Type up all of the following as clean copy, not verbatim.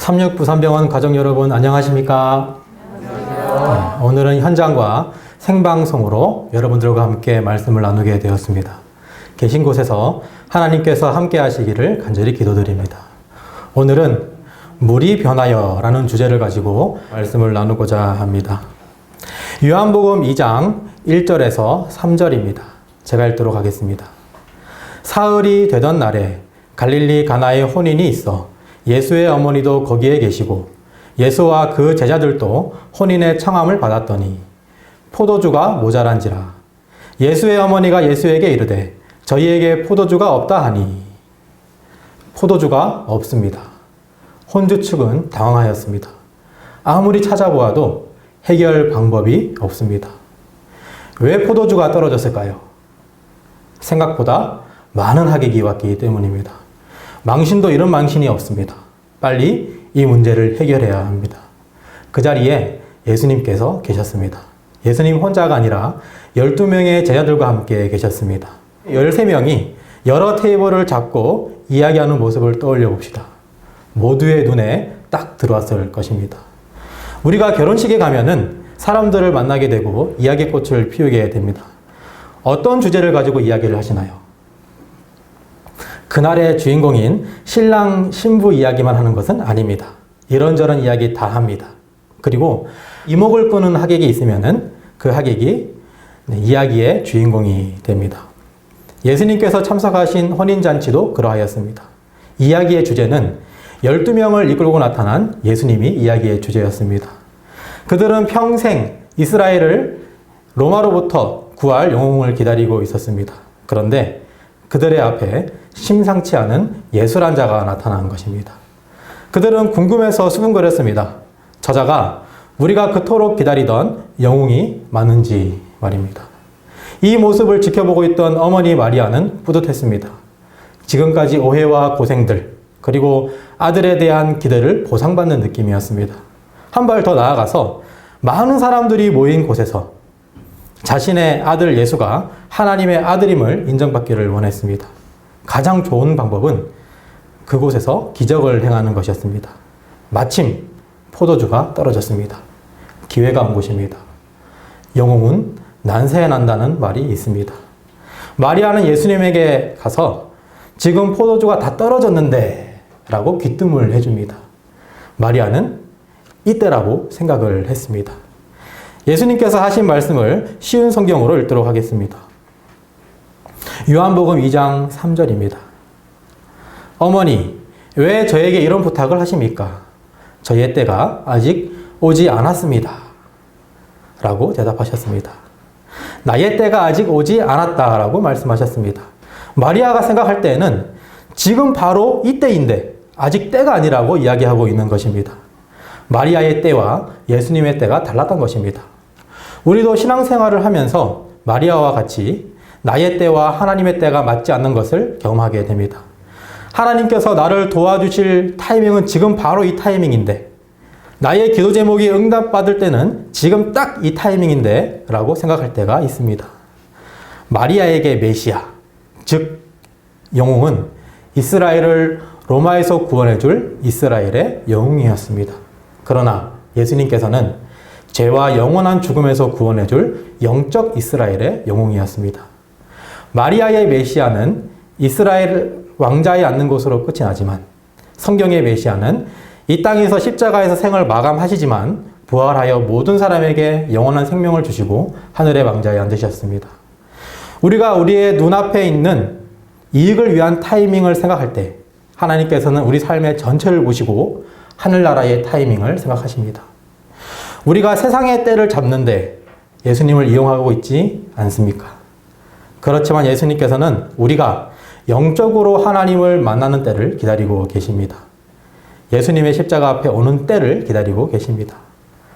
36부산병원 가족 여러분 안녕하십니까? 안녕하세요. 오늘은 현장과 생방송으로 여러분들과 함께 말씀을 나누게 되었습니다. 계신 곳에서 하나님께서 함께 하시기를 간절히 기도드립니다. 오늘은 물이 변하여 라는 주제를 가지고 말씀을 나누고자 합니다. 요한복음 2장 1절에서 3절입니다. 제가 읽도록 하겠습니다. 사흘이 되던 날에 갈릴리 가나에 혼인이 있어 예수의 어머니도 거기에 계시고 예수와 그 제자들도 혼인의 청함을 받았더니 포도주가 모자란지라. 예수의 어머니가 예수에게 이르되 저희에게 포도주가 없다 하니 포도주가 없습니다. 혼주 측은 당황하였습니다. 아무리 찾아보아도 해결 방법이 없습니다. 왜 포도주가 떨어졌을까요? 생각보다 많은 하객이 왔기 때문입니다. 망신도 이런 망신이 없습니다. 빨리 이 문제를 해결해야 합니다. 그 자리에 예수님께서 계셨습니다. 예수님 혼자가 아니라 12명의 제자들과 함께 계셨습니다. 13명이 여러 테이블을 잡고 이야기하는 모습을 떠올려 봅시다. 모두의 눈에 딱 들어왔을 것입니다. 우리가 결혼식에 가면은 사람들을 만나게 되고 이야기꽃을 피우게 됩니다. 어떤 주제를 가지고 이야기를 하시나요? 그날의 주인공인 신랑, 신부 이야기만 하는 것은 아닙니다. 이런저런 이야기 다 합니다. 그리고 이목을 끄는 하객이 있으면은 그 하객이 이야기의 주인공이 됩니다. 예수님께서 참석하신 혼인잔치도 그러하였습니다. 이야기의 주제는 12명을 이끌고 나타난 예수님이 이야기의 주제였습니다. 그들은 평생 이스라엘을 로마로부터 구할 영웅을 기다리고 있었습니다. 그런데 그들의 앞에 심상치 않은 예술한 자가 나타난 것입니다. 그들은 궁금해서 수군거렸습니다. 저자가 우리가 그토록 기다리던 영웅이 맞는지 말입니다. 이 모습을 지켜보고 있던 어머니 마리아는 뿌듯했습니다. 지금까지 오해와 고생들, 그리고 아들에 대한 기대를 보상받는 느낌이었습니다. 한 발 더 나아가서 많은 사람들이 모인 곳에서 자신의 아들 예수가 하나님의 아들임을 인정받기를 원했습니다. 가장 좋은 방법은 그곳에서 기적을 행하는 것이었습니다. 마침 포도주가 떨어졌습니다. 기회가 온 곳입니다. 영웅은 난세에 난다는 말이 있습니다. 마리아는 예수님에게 가서 지금 포도주가 다 떨어졌는데 라고 귀뜸을 해줍니다. 마리아는 이때라고 생각을 했습니다. 예수님께서 하신 말씀을 쉬운 성경으로 읽도록 하겠습니다. 요한복음 2장 3절입니다. 어머니, 왜 저에게 이런 부탁을 하십니까? 저의 때가 아직 오지 않았습니다. 라고 대답하셨습니다. 나의 때가 아직 오지 않았다 라고 말씀하셨습니다. 마리아가 생각할 때는 지금 바로 이때인데 아직 때가 아니라고 이야기하고 있는 것입니다. 마리아의 때와 예수님의 때가 달랐던 것입니다. 우리도 신앙생활을 하면서 마리아와 같이 나의 때와 하나님의 때가 맞지 않는 것을 경험하게 됩니다. 하나님께서 나를 도와주실 타이밍은 지금 바로 이 타이밍인데, 나의 기도 제목이 응답받을 때는 지금 딱 이 타이밍인데 라고 생각할 때가 있습니다. 마리아에게 메시아, 즉 영웅은 이스라엘을 로마에서 구원해줄 이스라엘의 영웅이었습니다. 그러나 예수님께서는 죄와 영원한 죽음에서 구원해줄 영적 이스라엘의 영웅이었습니다. 마리아의 메시아는 이스라엘 왕자에 앉는 것으로 끝이 나지만 성경의 메시아는 이 땅에서 십자가에서 생을 마감하시지만 부활하여 모든 사람에게 영원한 생명을 주시고 하늘의 왕자에 앉으셨습니다. 우리가 우리의 눈앞에 있는 이익을 위한 타이밍을 생각할 때 하나님께서는 우리 삶의 전체를 보시고 하늘나라의 타이밍을 생각하십니다. 우리가 세상의 때를 잡는데 예수님을 이용하고 있지 않습니까? 그렇지만 예수님께서는 우리가 영적으로 하나님을 만나는 때를 기다리고 계십니다. 예수님의 십자가 앞에 오는 때를 기다리고 계십니다.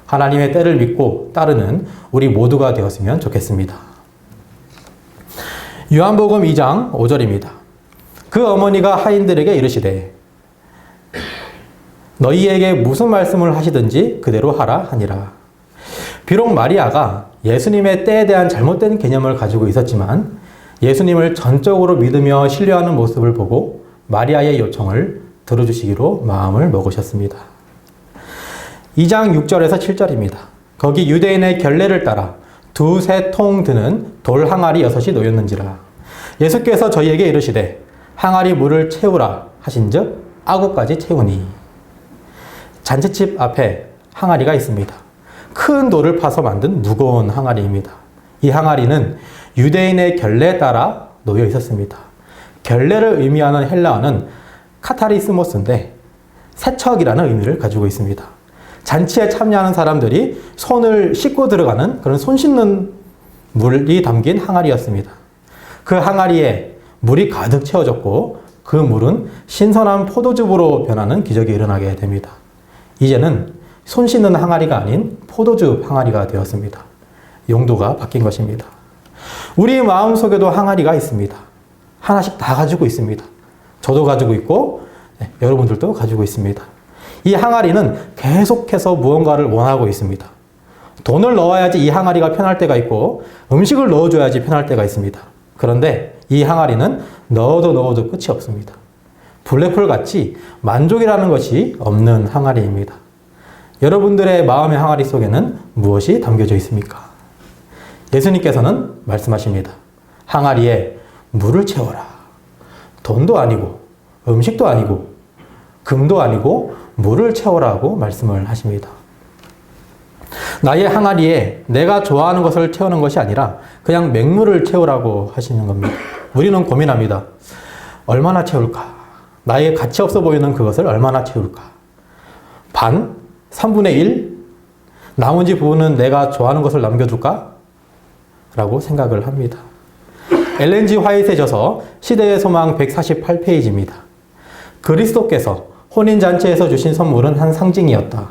하나님의 때를 믿고 따르는 우리 모두가 되었으면 좋겠습니다. 요한복음 2장 5절입니다. 그 어머니가 하인들에게 이르시되 너희에게 무슨 말씀을 하시든지 그대로 하라 하니라. 비록 마리아가 예수님의 때에 대한 잘못된 개념을 가지고 있었지만 예수님을 전적으로 믿으며 신뢰하는 모습을 보고 마리아의 요청을 들어주시기로 마음을 먹으셨습니다. 2장 6절에서 7절입니다. 거기 유대인의 결례를 따라 두세 통 드는 돌 항아리 6이 놓였는지라. 예수께서 저희에게 이르시되 항아리 물을 채우라 하신즉 아구까지 채우니. 잔치집 앞에 항아리가 있습니다. 큰 돌을 파서 만든 무거운 항아리입니다. 이 항아리는 유대인의 결례에 따라 놓여 있었습니다. 결례를 의미하는 헬라어는 카타리스모스인데 세척이라는 의미를 가지고 있습니다. 잔치에 참여하는 사람들이 손을 씻고 들어가는 그런 손 씻는 물이 담긴 항아리였습니다. 그 항아리에 물이 가득 채워졌고 그 물은 신선한 포도즙으로 변하는 기적이 일어나게 됩니다. 이제는 손 씻는 항아리가 아닌 포도즙 항아리가 되었습니다. 용도가 바뀐 것입니다. 우리 마음속에도 항아리가 있습니다. 하나씩 다 가지고 있습니다. 저도 가지고 있고 여러분들도 가지고 있습니다. 이 항아리는 계속해서 무언가를 원하고 있습니다. 돈을 넣어야지 이 항아리가 편할 때가 있고 음식을 넣어줘야지 편할 때가 있습니다. 그런데 이 항아리는 넣어도 끝이 없습니다. 블랙홀 같이 만족이라는 것이 없는 항아리입니다. 여러분들의 마음의 항아리 속에는 무엇이 담겨져 있습니까? 예수님께서는 말씀하십니다. 항아리에 물을 채워라. 돈도 아니고 음식도 아니고 금도 아니고 물을 채워라고 말씀을 하십니다. 나의 항아리에 내가 좋아하는 것을 채우는 것이 아니라 그냥 맹물을 채우라고 하시는 겁니다. 우리는 고민합니다. 얼마나 채울까? 나에게 가치 없어 보이는 그것을 얼마나 채울까? 반? 3분의 1? 나머지 부분은 내가 좋아하는 것을 남겨둘까? 라고 생각을 합니다. 엘렌 G 화이트의 저서 시대의 소망 148페이지입니다. 그리스도께서 혼인잔치에서 주신 선물은 한 상징이었다.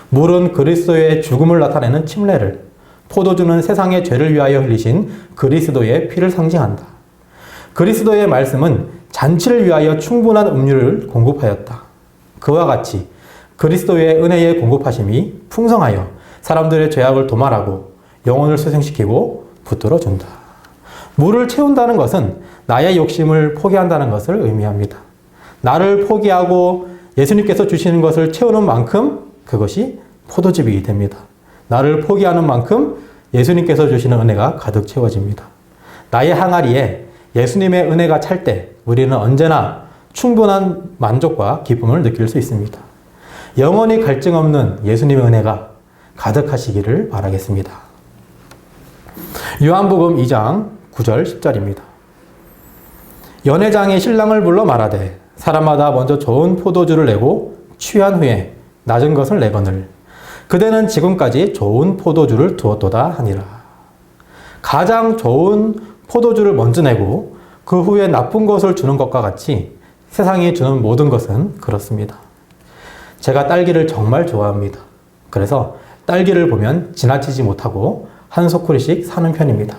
물은 그리스도의 죽음을 나타내는 침례를, 포도주는 세상의 죄를 위하여 흘리신 그리스도의 피를 상징한다. 그리스도의 말씀은 잔치를 위하여 충분한 음료를 공급하였다. 그와 같이 그리스도의 은혜의 공급하심이 풍성하여 사람들의 죄악을 도말하고 영혼을 소생시키고 붙들어준다. 물을 채운다는 것은 나의 욕심을 포기한다는 것을 의미합니다. 나를 포기하고 예수님께서 주시는 것을 채우는 만큼 그것이 포도즙이 됩니다. 나를 포기하는 만큼 예수님께서 주시는 은혜가 가득 채워집니다. 나의 항아리에 예수님의 은혜가 찰 때 우리는 언제나 충분한 만족과 기쁨을 느낄 수 있습니다. 영원히 갈증 없는 예수님의 은혜가 가득하시기를 바라겠습니다. 요한복음 2장 9절 10절입니다. 연회장이 신랑을 불러 말하되 사람마다 먼저 좋은 포도주를 내고 취한 후에 낮은 것을 내거늘 그대는 지금까지 좋은 포도주를 두었도다 하니라. 가장 좋은 포도주를 먼저 내고 그 후에 나쁜 것을 주는 것과 같이 세상이 주는 모든 것은 그렇습니다. 제가 딸기를 정말 좋아합니다. 그래서 딸기를 보면 지나치지 못하고 한 소쿠리씩 사는 편입니다.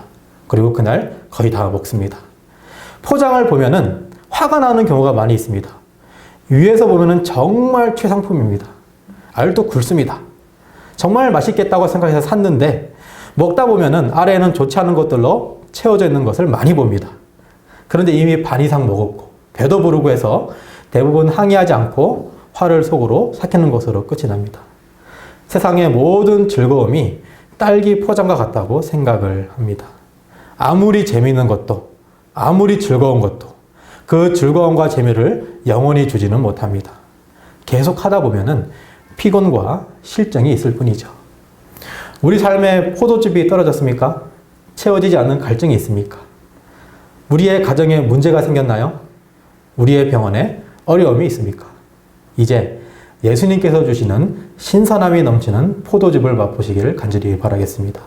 그리고 그날 거의 다 먹습니다. 포장을 보면은 화가 나는 경우가 많이 있습니다. 위에서 보면은 정말 최상품입니다. 알도 굵습니다. 정말 맛있겠다고 생각해서 샀는데 먹다 보면은 아래에는 좋지 않은 것들로 채워져 있는 것을 많이 봅니다. 그런데 이미 반 이상 먹었고 배도 부르고 해서 대부분 항의하지 않고 화를 속으로 삭히는 것으로 끝이 납니다. 세상의 모든 즐거움이 딸기 포장과 같다고 생각을 합니다. 아무리 재미있는 것도 아무리 즐거운 것도 그 즐거움과 재미를 영원히 주지는 못합니다. 계속 하다 보면은 피곤과 실증이 있을 뿐이죠. 우리 삶에 포도즙이 떨어졌습니까? 채워지지 않는 갈증이 있습니까? 우리의 가정에 문제가 생겼나요? 우리의 병원에 어려움이 있습니까? 이제 예수님께서 주시는 신선함이 넘치는 포도즙을 맛보시기를 간절히 바라겠습니다.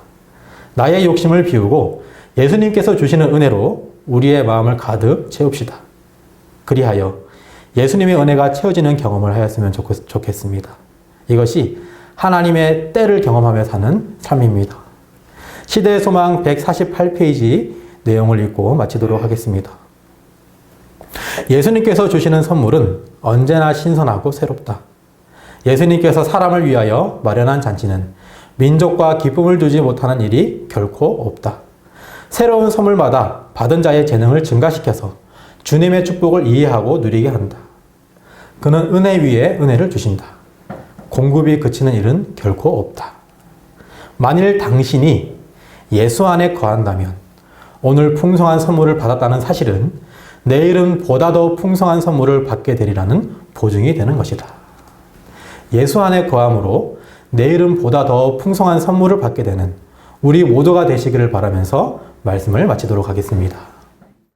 나의 욕심을 비우고 예수님께서 주시는 은혜로 우리의 마음을 가득 채웁시다. 그리하여 예수님의 은혜가 채워지는 경험을 하였으면 좋겠습니다. 이것이 하나님의 때를 경험하며 사는 삶입니다. 시대의 소망 148페이지 내용을 읽고 마치도록 하겠습니다. 예수님께서 주시는 선물은 언제나 신선하고 새롭다. 예수님께서 사람을 위하여 마련한 잔치는 민족과 기쁨을 주지 못하는 일이 결코 없다. 새로운 선물마다 받은 자의 재능을 증가시켜서 주님의 축복을 이해하고 누리게 한다. 그는 은혜 위에 은혜를 주신다. 공급이 그치는 일은 결코 없다. 만일 당신이 예수 안에 거한다면 오늘 풍성한 선물을 받았다는 사실은 내일은 보다 더 풍성한 선물을 받게 되리라는 보증이 되는 것이다. 예수 안에 거함으로 내일은 보다 더 풍성한 선물을 받게 되는 우리 모두가 되시기를 바라면서 말씀을 마치도록 하겠습니다.